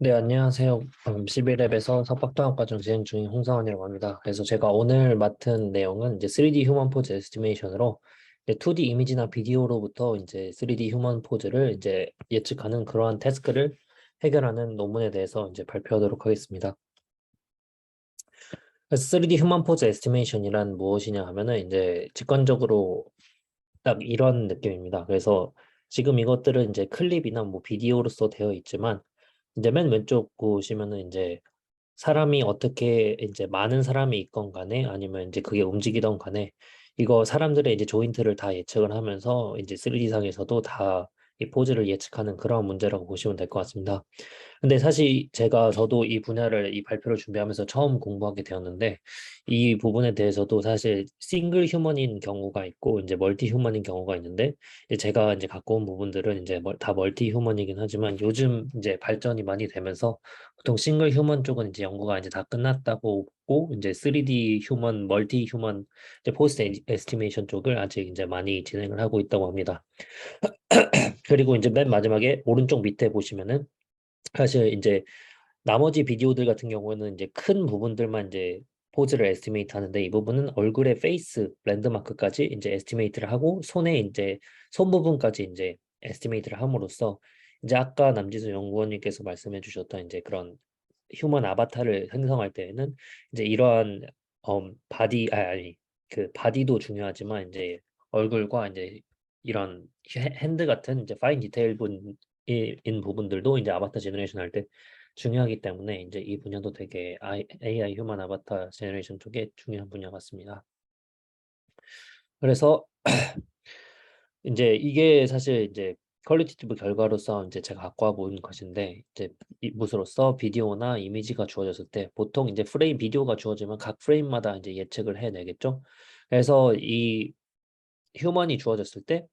네, 안녕하세요. 11랩에서 석박통합과정 진행 중인 홍사원이라고 합니다. 그래서 제가 오늘 맡은 내용은 이제 3D 휴먼 포즈 에스티메이션으로 이제 2D 이미지나 비디오로부터 이제 3D 휴먼 포즈를 이제 예측하는 그러한 태스크를 해결하는 논문에 대해서 이제 발표하도록 하겠습니다. 그래서 3D 휴먼 포즈 에스티메이션이란 무엇이냐 하면은 이제 직관적으로 딱 이런 느낌입니다. 그래서 지금 이것들은 이제 클립이나 뭐 비디오로서 되어 있지만 이제 맨 왼쪽 보시면은 이제 사람이 어떻게 이제 많은 사람이 있건 간에 아니면 이제 그게 움직이던 간에 이거 사람들의 이제 조인트를 다 예측을 하면서 이제 3D상에서도 다 이 포즈를 예측하는 그런 문제라고 보시면 될 것 같습니다. 근데 사실 저도 이 분야를 이 발표를 준비하면서 처음 공부하게 되었는데 이 부분에 대해서도 사실 싱글 휴먼인 경우가 있고 이제 멀티 휴먼인 경우가 있는데 이제 제가 이제 갖고 온 부분들은 이제 다 멀티 휴먼이긴 하지만 요즘 이제 발전이 많이 되면서 보통 싱글 휴먼 쪽은 이제 연구가 이제 다 끝났다고 보고 이제 3D 휴먼, 멀티 휴먼, 이제 포스트 에스티메이션 쪽을 아직 이제 많이 진행을 하고 있다고 합니다. 그리고 이제 맨 마지막에 오른쪽 밑에 보시면은 사실 이제 나머지 비디오들 같은 경우에는 이제 큰 부분들만 이제 포즈를 에스티메이트 하는데 이 부분은 얼굴의 페이스 랜드마크까지 이제 에스티메이트를 하고 손에 이제 손 부분까지 이제 에스티메이트를 함으로써 이제 아까 남지수 연구원님께서 말씀해 주셨던 이제 그런 휴먼 아바타를 생성할 때에는 이제 이러한 아니 그 바디도 중요하지만 이제 얼굴과 이제 이런 핸드 같은 이제 파인 디테일 인 부분들도 이제 아바타 제너레이션 할 때 중요하기 때문에 이제 이 분야도 되게 AI 휴먼 아바타 제너레이션 쪽에 중요한 분야 같습니다. 그래서 이제 이게 사실 이제 퀄리티티브 결과로서 이제 제가 갖고 와본 것인데 이제 이것으로써 비디오나 이미지가 주어졌을 때 보통 이제 프레임 비디오가 주어지면 각 프레임마다 이제 예측을 해내겠죠. 그래서 이 휴먼이 주어졌을 때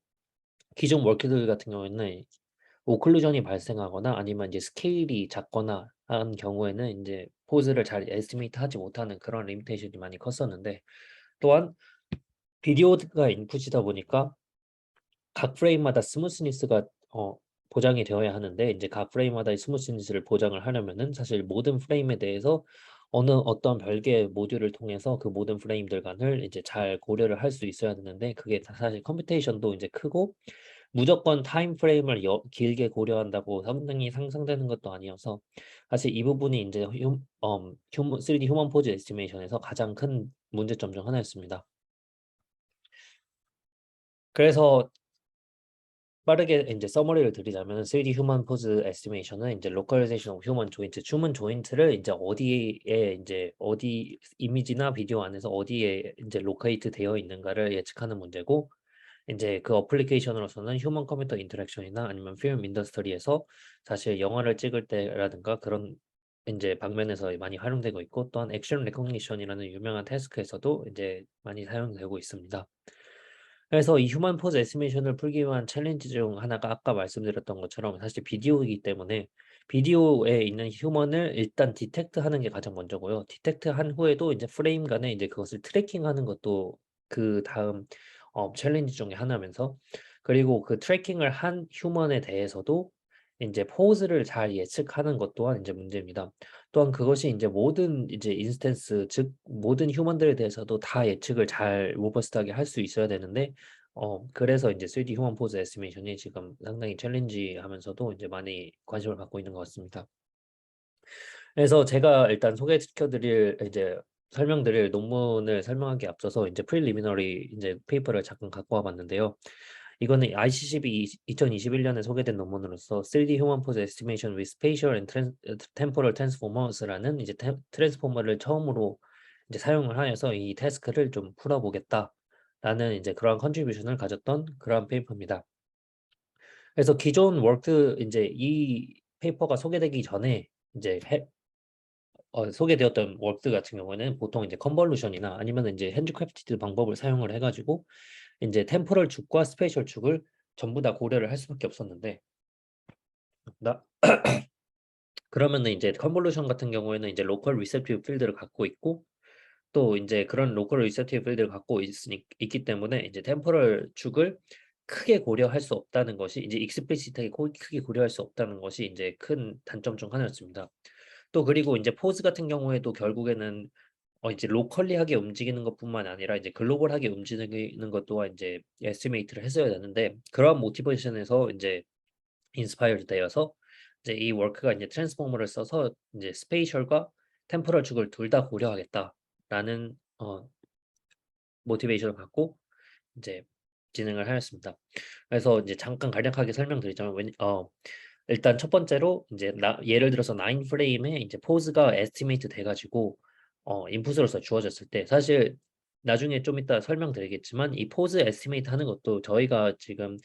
기존 워크들 같은 경우에는 오클루전이 발생하거나 아니면 이제 스케일이 작거나 한 경우에는 이제 포즈를 잘 에스티메이트 하지 못하는 그런 리미테이션이 많이 컸었는데 또한 비디오가 인풋이다 보니까 각 프레임마다 스무스니스가 보장이 되어야 하는데 이제 각 프레임마다 이 스무스니스를 보장을 하려면은 사실 모든 프레임에 대해서 어떤 별개의 모듈을 통해서 그 모든 프레임들 간을 이제 잘 고려를 할 수 있어야 되는데 그게 사실 컴퓨테이션도 이제 크고 무조건 타임 프레임을 길게 고려한다고 성능이 상승되는 것도 아니어서 사실 이 부분이 이제 3D 휴먼 포즈 에스티메이션에서 가장 큰 문제점 중 하나였습니다. 그래서 빠르게 이제 서머리를 드리자면 3D 휴먼 포즈 에스티메이션은 이제 로컬리제이션 오브 휴먼 조인트, 휴먼 조인트를 이제 어디 이미지나 비디오 안에서 어디에 이제 로케이트 되어 있는가를 예측하는 문제고 이제 그 어플리케이션으로서는 휴먼 컴퓨터 인터랙션이나 아니면 필름 인더스트리에서 사실 영화를 찍을 때라든가 그런 이제 방면에서 많이 활용되고 있고 또한 액션 레코그니션이라는 유명한 태스크에서도 이제 많이 사용되고 있습니다. 그래서 이 휴먼 포즈 에스티메이션을 풀기 위한 챌린지 중 하나가 아까 말씀드렸던 것처럼 사실 비디오이기 때문에 비디오에 있는 휴먼을 일단 디텍트 하는 게 가장 먼저고요. 디텍트 한 후에도 이제 프레임 간에 이제 그것을 트래킹하는 것도 그 다음 챌린지 중에 하나면서 그리고 그 트래킹을 한 휴먼에 대해서도 이제 포즈를 잘 예측하는 것 또한 이제 문제입니다. 또한 그것이 이제 모든 이제 인스턴스 즉 모든 휴먼들에 대해서도 다 예측을 잘 로버스트하게 할 수 있어야 되는데 그래서 이제 3D 휴먼 포즈 에스티메이션이 지금 상당히 챌린지하면서도 이제 많이 관심을 받고 있는 것 같습니다. 그래서 제가 일단 소개시켜 드릴 이제 설명드릴 논문을 설명하기에 앞서서 이제 프리리미너리 이제 페이퍼를 잠깐 갖고 와 봤는데요. 이거는 ICCB 2021년에 소개된 논문으로서 3D Human Pose Estimation with Spatial and Temporal Transformers라는 이제 트랜스포머를 처음으로 이제 사용을 하여서 이 태스크를 좀 풀어보겠다라는 이제 그러한 컨트리뷰션을 가졌던 그러한 페이퍼입니다. 그래서 기존 워크 이제 이 페이퍼가 소개되기 전에 이제 소개되었던 워크 같은 경우에는 보통 이제 컨볼루션이나 아니면 이제 핸드크래프티드 방법을 사용을 해가지고 이제 템포럴 축과 스페이셜 축을 전부 다 고려를 할 수밖에 없었는데 나 그러면은 이제 컨볼루션 같은 경우에는 이제 로컬 리셉티브 필드를 갖고 있고 또 이제 그런 로컬 리셉티브 필드를 갖고 있기 때문에 이제 템포럴 축을 크게 고려할 수 없다는 것이 이제 익스플리시트하게 크게 고려할 수 없다는 것이 이제 큰 단점 중 하나였습니다. 또 그리고 이제 포즈 같은 경우에도 결국에는 이제 로컬리하게 움직이는 것뿐만 아니라 이제 글로벌하게 움직이는 것 또한 이제 에스티메이트를 했어야 되는데 그런 모티베이션에서 이제 인스파이어드 되어서 이제 이 워크가 이제 트랜스포머를 써서 이제 스페이셜과 템포럴 축을 둘 다 고려하겠다라는 모티베이션을 갖고 이제 진행을 하였습니다. 그래서 이제 잠깐 간략하게 설명드리자면 일단 첫 번째로 이제 예를 들어서 9 프레임에 이제 포즈가 에스티메이트 돼 가지고 인풋으로서 주어졌을 때 사실 나중에 좀 이따 설명드리겠지만 이 포즈 에스티메이트 하는 것도 저희가 지금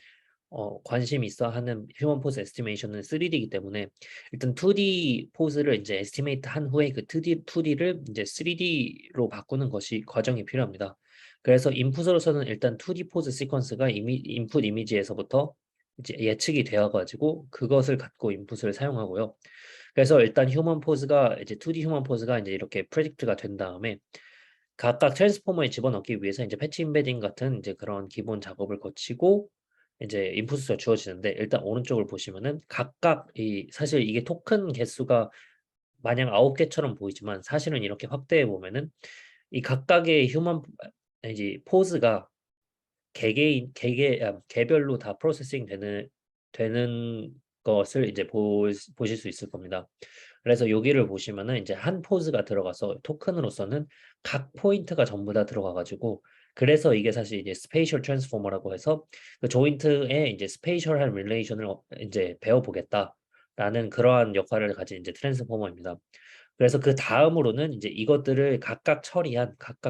관심 있어 하는 휴먼 포즈 에스티메이션은 3D이기 때문에 일단 2D 포즈를 이제 에스티메이트 한 후에 그 2D를 이제 3D로 바꾸는 것이 과정이 필요합니다. 그래서 인풋으로서는 일단 2D 포즈 시퀀스가 인풋 이미지에서부터 이제 예측이 되어 가지고 그것을 갖고 인풋을 사용하고요. 그래서 일단 휴먼 포즈가 이제 2D 휴먼 포즈가 이제 이렇게 프레딕트가 된 다음에 각각 트랜스포머에 집어넣기 위해서 이제 패치 임베딩 같은 이제 그런 기본 작업을 거치고 이제 인풋수가 주어지는데 일단 오른쪽을 보시면은 각각 사실 이게 토큰 개수가 마냥 9개처럼 보이지만 사실은 이렇게 확대해 보면은 이 각각의 휴먼 이제 포즈가 개별로 다 프로세싱 되는 것을 이제 보실 수 있을 겁니다. 그래서 여기를 보시면은 이제 한 포즈가 들어가서 토큰으로서는 각 포인트가 전부 다 들어가 가지고 그래서 이게 사실 이제 스페이셜 트랜스포머라고 해서 그 조인트에 이제 스페이셜한 릴레이션을 이제 배워보겠다라는 그러한 역할을 가진 이제 트랜스포머입니다. 그래서 그 다음으로는 이제 이것들을 각각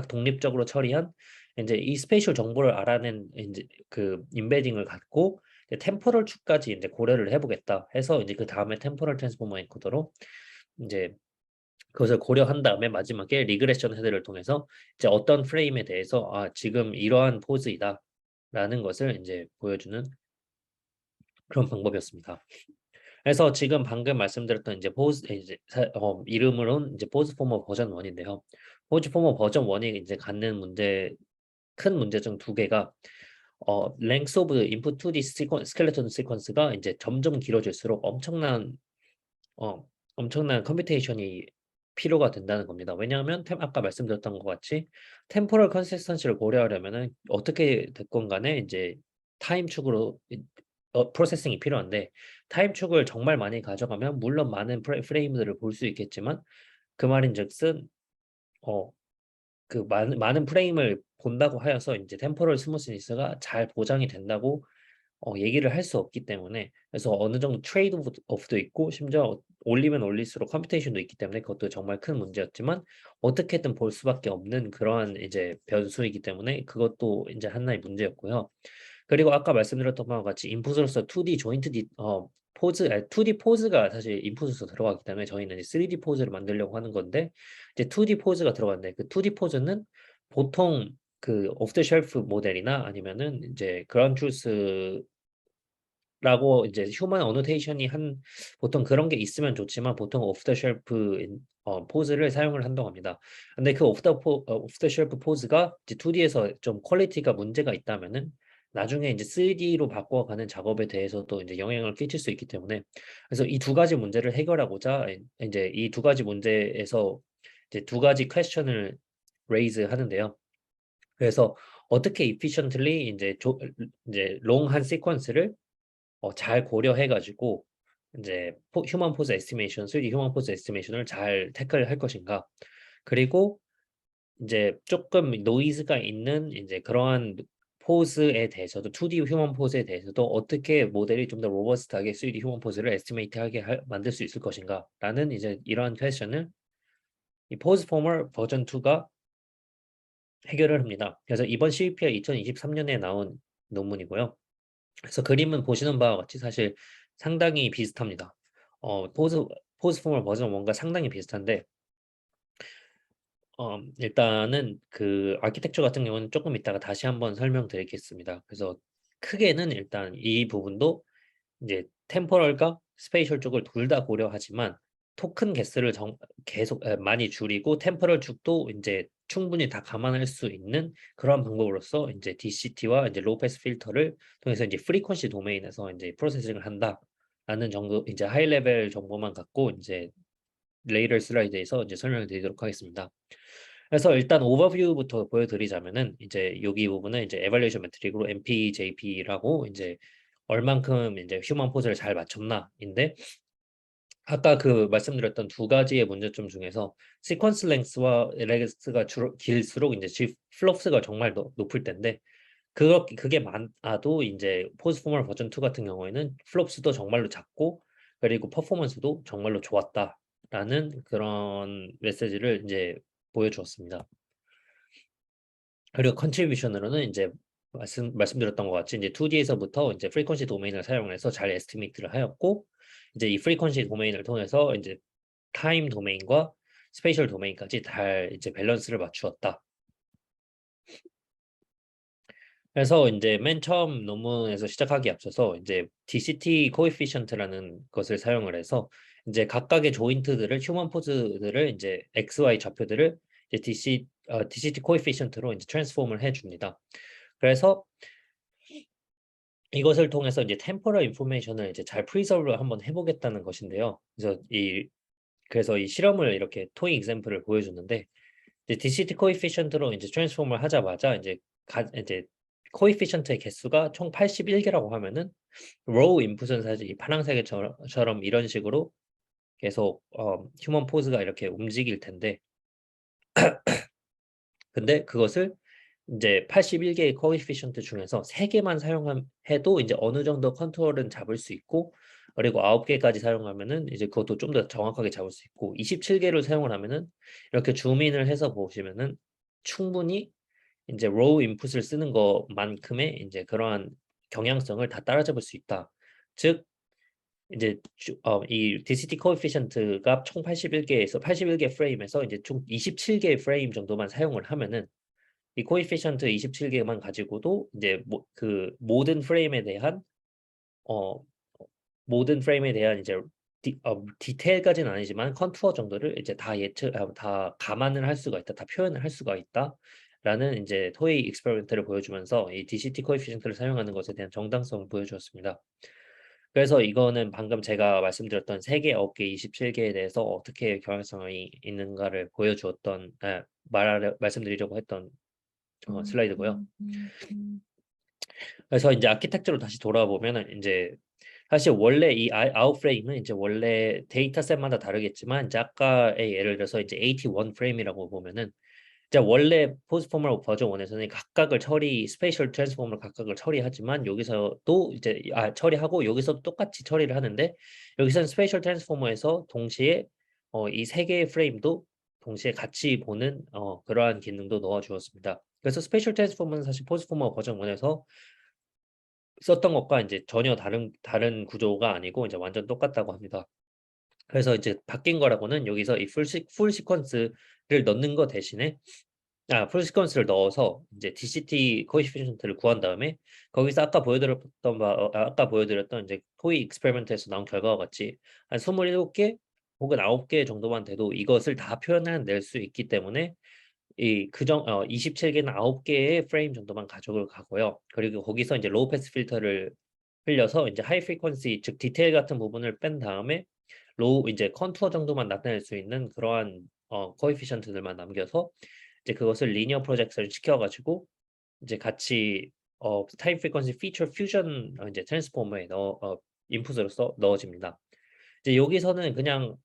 독립적으로 처리한 이제 이 스페이셜 정보를 알아낸 이제 그 임베딩을 갖고 템포럴 축까지 이제 고려를 해보겠다 해서 이제 그 다음에 템포럴 트랜스포머 엔코더로 이제 그것을 고려한 다음에 마지막에 리그레션 헤드를 통해서 이제 어떤 프레임에 대해서 지금 이러한 포즈이다라는 것을 이제 보여주는 그런 방법이었습니다. 그래서 지금 방금 말씀드렸던 이제 이름으로는 이제 포즈 포머 버전 1인데요. 포즈 포머 버전 1이 이제 갖는 큰 문제점 두 개가 length of input 2D 스켈레톤 시퀀스가 이제 점점 길어질수록 어, 엄청난 컴퓨테이션이 필요가 된다는 겁니다. 왜냐하면 아까 말씀드렸던 것 같이 템포럴 컨시스턴시를 고려하려면은 어떻게 됐건 간에 이제 타임 축으로 프로세싱이 필요한데 타임 축을 정말 많이 가져가면 물론 많은 프레임들을 볼 수 있겠지만 그 말인즉슨 어, 그 많은 프레임을 본다고 하여서 이제 템포럴 스무스니스가 잘 보장이 된다고 얘기를 할 수 없기 때문에 그래서 어느 정도 트레이드 오프도 있고 심지어 올리면 올릴수록 컴퓨테이션도 있기 때문에 그것도 정말 큰 문제였지만 어떻게든 볼 수밖에 없는 그러한 이제 변수이기 때문에 그것도 이제 하나의 문제였고요. 그리고 아까 말씀드렸던 바와 같이 인풋으로서 2D 조인트 2D 포즈가 사실 인풋으로서 들어가기 때문에 저희는 이제 3D 포즈를 만들려고 하는 건데 이제 2D 포즈가 들어갔는데 그 2D 포즈는 보통 그 오프 더 쉘프 모델이나 아니면은 이제 그라운드 트루스 라고 이제 휴먼 어노테이션이 보통 그런 게 있으면 좋지만 보통 오프 더 쉘프 포즈를 사용을 한다고 합니다. 근데 그 오프 더 쉘프 포즈가 이제 2D에서 좀 퀄리티가 문제가 있다면은 나중에 이제 3D로 바꿔가는 작업에 대해서도 이제 영향을 끼칠 수 있기 때문에 그래서 이 두 가지 문제를 해결하고자 이제 이 두 가지 문제에서 이제 두 가지 퀘스천을 레이즈 하는데요. 그래서 어떻게 efficiently 이제 롱한 시퀀스를 잘 고려해 가지고 이제 휴먼 포즈 에스티메이션, 3D 휴먼 포즈 에스티메이션을 잘 태클할 것인가. 그리고 이제 조금 노이즈가 있는 이제 그러한 포즈에 대해서도 2D 휴먼 포즈에 대해서도 어떻게 모델이 좀 더 로버스트하게 3D 휴먼 포즈를 에스티메이트하게 만들 수 있을 것인가라는 이제 이러한 퀘스천을 이 포즈 포머 버전 2가 해결을 합니다. 그래서 이번 CVP가 2023년에 나온 논문이고요. 그래서 그림은 보시는 바와 같이 사실 상당히 비슷합니다. 포즈 포멀 버전 1과 상당히 비슷한데 일단은 그 아키텍처 같은 경우는 조금 이따가 다시 한번 설명드리겠습니다. 그래서 크게는 일단 이 부분도 이제 템포럴과 스페이셜 쪽을 둘 다 고려하지만 토큰 개수를 계속 많이 줄이고 템포럴 축도 이제 충분히 다 감안할 수 있는 그러한 방법으로서 이제 DCT와 이제 로우 패스 필터를 통해서 이제 프리퀀시 도메인에서 이제 프로세싱을 한다라는 정도 이제 하이 레벨 정보만 갖고 이제 레이더 슬라이드에서 이제 설명을 드리도록 하겠습니다. 그래서 일단 오버뷰부터 보여드리자면은 이제 여기 부분은 이제 에발루에이션 매트릭으로 MPJP라고 이제 얼만큼 이제 휴먼 포즈를 잘 맞췄나인데 아까 그 말씀드렸던 두 가지의 문제점 중에서 시퀀스 랭스와 렉스가 주로 길수록 이제 G 플롭스가 정말 높을 텐데 그게 많아도 이제 포스 포멀 버전 2 같은 경우에는 플롭스도 정말로 작고 그리고 퍼포먼스도 정말로 좋았다라는 그런 메시지를 이제 보여주었습니다. 그리고 컨트리뷰션으로는 이제 말씀드렸던 것 같이 이제 2D에서부터 이제 프리퀀시 도메인을 사용해서 잘 에스티메이트를 하였고 이제 이 프리퀀시 도메인을 통해서 이제 타임 도메인과 스페이셜 도메인까지 잘 이제 밸런스를 맞추었다. 그래서 이제 맨 처음 논문에서 시작하기에 앞서서 이제 DCT 코에피션트라는 것을 사용을 해서 이제 각각의 조인트들을 휴먼 포즈들을 이제 XY 좌표들을 이제 DCT 코에피션트로 이제 트랜스폼을 해줍니다. 그래서 이것을 통해서 이제 템포럴 인포메이션을 이제 잘 프리저브를 한번 해보겠다는 것인데요. 그래서 이 실험을 이렇게 토익 example을 보여줬는데 이제 DCT 코에피션트로 이제 트랜스폼을 하자마자 이제 코에피션트의 개수가 총 81개라고 하면은 로우 인풋은 사실 이 파란색처럼 이런 식으로 계속 휴먼 포즈가 이렇게 움직일 텐데 근데 그것을 이제 81개의 코에피션트 중에서 3개만 사용해도 이제 어느 정도 컨트롤은 잡을 수 있고 그리고 9개까지 사용하면은 이제 그것도 좀 더 정확하게 잡을 수 있고 27개를 사용을 하면은 이렇게 줌인을 해서 보시면은 충분히 이제 로우 인풋을 쓰는 것만큼의 이제 그러한 경향성을 다 따라잡을 수 있다. 즉 이제 이 DCT 코에피션트가 총 81개에서 81개 프레임에서 이제 총 27개의 프레임 정도만 사용을 하면은 이 코에피션트 27개만 가지고도 이제 그 어 모든 프레임에 대한 이제 디테일까지는 아니지만 컨투어 정도를 이제 다 감안을 할 수가 있다. 다 표현을 할 수가 있다라는 이제 토이 익스페리먼트를 보여주면서 이 DCT 코에피션트를 사용하는 것에 대한 정당성을 보여주었습니다. 그래서 이거는 방금 제가 말씀드렸던 3개, 9개, 27개에 대해서 어떻게 경향성이 있는가를 보여주었던 말씀드리려고 했던 슬라이드고요. 그래서 이제 아키텍처로 다시 돌아보면은 이제 사실 원래 이 아웃 프레임은 이제 원래 데이터셋마다 다르겠지만 이제 아까의 예를 들어서 이제 81 프레임이라고 보면은 이제 원래 포스포멀 버전 1에서는 각각을 스페이셜 트랜스포머를 각각을 처리하지만 여기서도 이제 처리하고 여기서도 똑같이 처리를 하는데 여기서는 스페이셜 트랜스포머에서 동시에 이 3개의 프레임도 동시에 같이 보는 그러한 기능도 넣어 주었습니다. 그래서 스페이셜 트랜스포머는 사실 포스포머 버전 1에서 썼던 것과 이제 전혀 다른 구조가 아니고 이제 완전 똑같다고 합니다. 그래서 이제 바뀐 거라고는 여기서 이 풀 시퀀스를 넣는 거 대신에 풀 시퀀스를 넣어서 이제 DCT 코에피션트를 구한 다음에 거기서 아까 보여드렸던 이제 토이 익스페리먼트에서 나온 결과와 같이 한 27개 혹은 9개 정도만 돼도 이것을 다 표현해낼 수 있기 때문에 27개나 9개의 프레임 정도만 가져올 가고요. 그리고 거기서 이제 로우 패스 필터를 흘려서 이제 하이 프리퀀시 즉 디테일 같은 부분을 뺀 다음에 로우 이제 컨투어 정도만 나타낼 수 있는 그러한 코에피션트들만 남겨서 이제 그것을 리니어 프로젝션을 시켜 가지고 이제 같이 타임 프리퀀시 피처 퓨전 이제 트랜스포머에 인풋으로서 넣어집니다. 이제 여기서는 그냥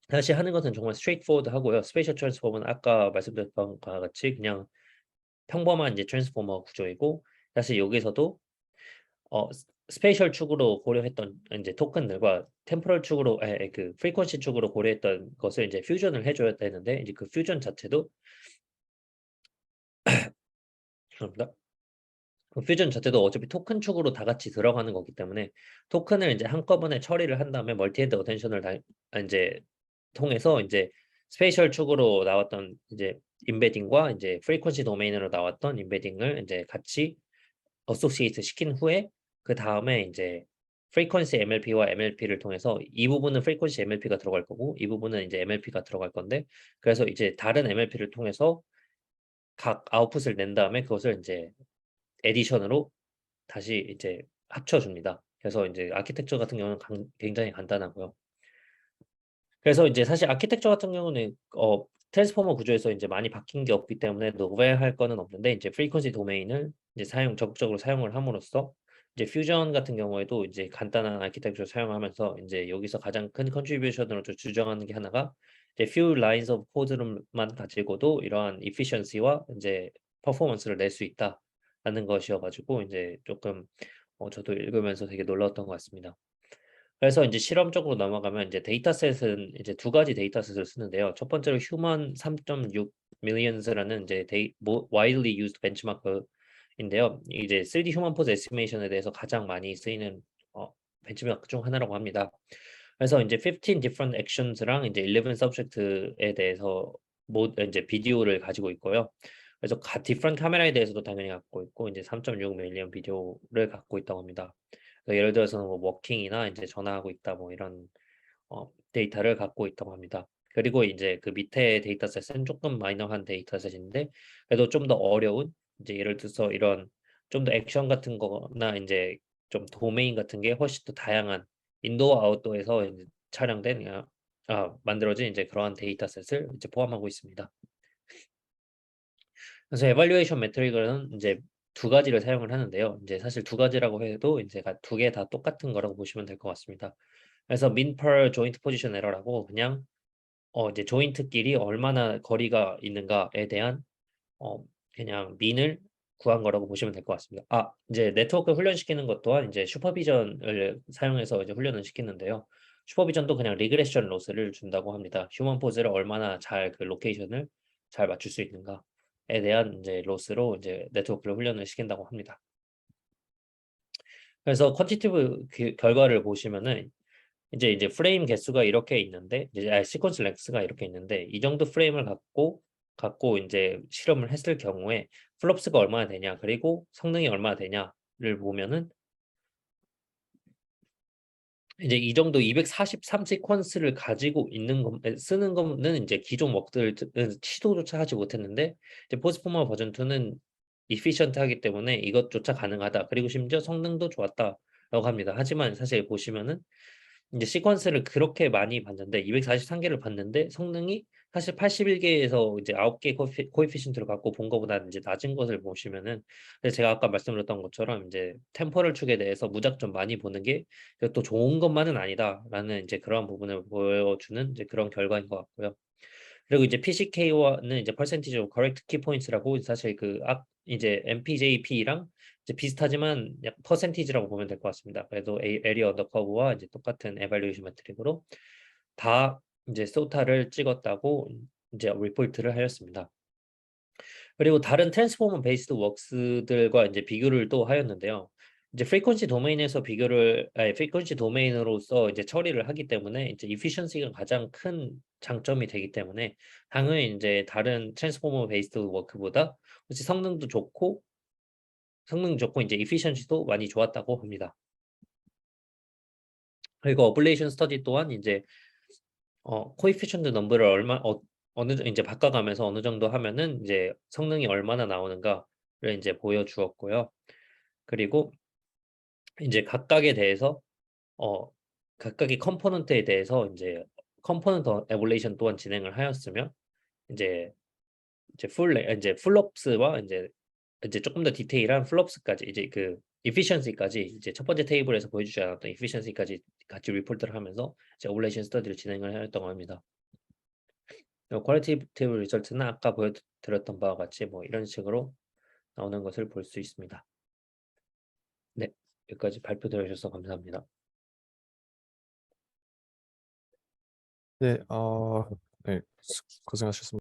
다시 하는 것은 정말 스트레이트포워드 하고요. 스페이셜 트랜스포머는 아까 말씀드렸던 것과 같이 그냥 평범한 이제 트랜스포머 구조이고 사실 여기서도 스페이셜 축으로 고려했던 이제 토큰들과 템포럴 축으로 그 프리퀀시 축으로 고려했던 것을 이제 퓨전을 해줘야 되는데 이제 그 퓨전 자체도 죄송합니다. 그 퓨전 자체도 어차피 토큰 축으로 다 같이 들어가는 거기 때문에 토큰을 이제 한꺼번에 처리를 한 다음에 멀티헤드 어텐션을 이제 통해서 이제 스페이셜 축으로 나왔던 이제 임베딩과 이제 프리퀀시 도메인으로 나왔던 임베딩을 이제 같이 어소시에이트 시킨 후에 그 다음에 이제 프리퀀시 MLP와 MLP를 통해서 이 부분은 프리퀀시 MLP가 들어갈 거고 이 부분은 이제 MLP가 들어갈 건데 그래서 이제 다른 MLP를 통해서 각 아웃풋을 낸 다음에 그것을 이제 에디션으로 다시 이제 합쳐 줍니다. 그래서 이제 아키텍처 같은 경우는 굉장히 간단하고요. 그래서 이제 사실 아키텍처 같은 경우는 트랜스포머 구조에서 이제 많이 바뀐 게 없기 때문에 노벨할 거는 없는데, 이제 프리퀀시 도메인을 이제 적극적으로 사용을 함으로써 이제 퓨전 같은 경우에도 이제 간단한 아키텍처를 사용하면서 이제 여기서 가장 큰 컨트리뷰션으로 주장하는 게 하나가 이제 few lines of code만 가지고도 이러한 efficiency와 이제 퍼포먼스를 낼 수 있다라는 것이어 가지고 이제 조금 저도 읽으면서 되게 놀라웠던 것 같습니다. 그래서 이제 실험적으로 넘어가면 이제 데이터셋은 이제 두 가지 데이터셋을 쓰는데요. 첫 번째로 휴먼 3.6 millions라는 이제 widely used benchmark인데요. 이제 3D 휴먼 포즈 에스티메이션에 대해서 가장 많이 쓰이는 벤치마크 중 하나라고 합니다. 그래서 이제 15 different actions랑 이제 11 subject에 대해서 이제 비디오를 가지고 있고요. 그래서 different 카메라에 대해서도 당연히 갖고 있고 이제 3.6 밀리언 비디오를 갖고 있다고 합니다. 예를 들어서는 뭐 워킹이나 이제 전화하고 있다 뭐 이런 데이터를 갖고 있다고 합니다. 그리고 이제 그 밑에 데이터셋은 조금 마이너한 데이터셋인데 그래도 좀 더 어려운, 이제 예를 들어서 이런 좀 더 액션 같은 거나 이제 좀 도메인 같은 게 훨씬 더 다양한 인도어 아웃도어에서 이제 촬영된 만들어진 이제 그러한 데이터셋을 이제 포함하고 있습니다. 그래서 에발루에이션 매트릭은 이제 두 가지를 사용을 하는데요. 이제 사실 두 가지라고 해도 이제 두 개 다 똑같은 거라고 보시면 될 것 같습니다. 그래서 mean per joint position error라고 그냥 이제 조인트끼리 얼마나 거리가 있는가에 대한 어 그냥 민을 구한 거라고 보시면 될 것 같습니다. 이제 네트워크 훈련시키는 것 또한 이제 슈퍼비전을 사용해서 이제 훈련을 시키는데요. 슈퍼비전도 그냥 리그레션 로스를 준다고 합니다. 휴먼 포즈를 얼마나 잘 그 로케이션을 잘 맞출 수 있는가에 대한 이제 로스로 이제 네트워크를 훈련을 시킨다고 합니다. 그래서 퀀티티브 결과를 보시면은 이제 프레임 개수가 이렇게 있는데, 이제 시퀀스 렉스가 이렇게 있는데, 이 정도 프레임을 갖고 이제 실험을 했을 경우에 플롭스가 얼마나 되냐, 그리고 성능이 얼마나 되냐를 보면은 이제 이 정도 243 시퀀스를 가지고 쓰는 거는 이제 기존 웍들은 시도조차 하지 못했는데, 이제 포스포머 버전 2는 이피션트하기 때문에 이것조차 가능하다. 그리고 심지어 성능도 좋았다라고 합니다. 하지만 사실 보시면은 이제 시퀀스를 그렇게 많이 봤는데 243개를 봤는데 성능이 사실 81개에서 이제 9개 코에피션트를 갖고 본 거보다는 이제 낮은 것을 보시면은, 근데 제가 아까 말씀드렸던 것처럼 이제 템포럴 축에 대해서 무작정 많이 보는 게 또 좋은 것만은 아니다라는 이제 그런 부분을 보여주는 이제 그런 결과인 것 같고요. 그리고 이제 PCK와는 이제 percentage of correct key points라고 사실 이제 MPJP랑 이제 비슷하지만 약 퍼센티지라고 보면 될 것 같습니다. 그래도 에리어 언더 커브와 이제 똑같은 에발루에이션 매트릭으로 다 이제 소타를 찍었다고 이제 리포트를 하였습니다. 그리고 다른 트랜스포머 베이스드 웍스들과 이제 비교를 또 하였는데요. 이제 프리퀀시 도메인으로서 이제 처리를 하기 때문에 이제 이피션시가 가장 큰 장점이 되기 때문에 당연히 이제 다른 트랜스포머 베이스드 워크보다 혹시 성능 좋고 이제 이피션시도 많이 좋았다고 합니다. 그리고 어블레이션 스터디 또한 이제 코에피션트 넘버를 이제 바꿔가면서 어느 정도 하면은 이제 성능이 얼마나 나오는가를 이제 보여주었고요. 그리고 이제 각각의 컴포넌트에 대해서 이제 컴포넌트 에볼레이션 또한 진행을 하였으며, 이제 이제 플롭스와 이제 조금 더 디테일한 플롭스까지 이제 그 efficiency까지 이제 첫 번째 테이블에서 보여주지 않았던 efficiency까지 같이 리포트를 하면서 이제 오블레이션 스터디를 진행을 하였다고 합니다. 퀄리티티브 리설트는 아까 보여드렸던 바와 같이 뭐 이런 식으로 나오는 것을 볼 수 있습니다. 네, 여기까지 발표 들어주셔서 감사합니다. 네, 네, 고생하셨습니다.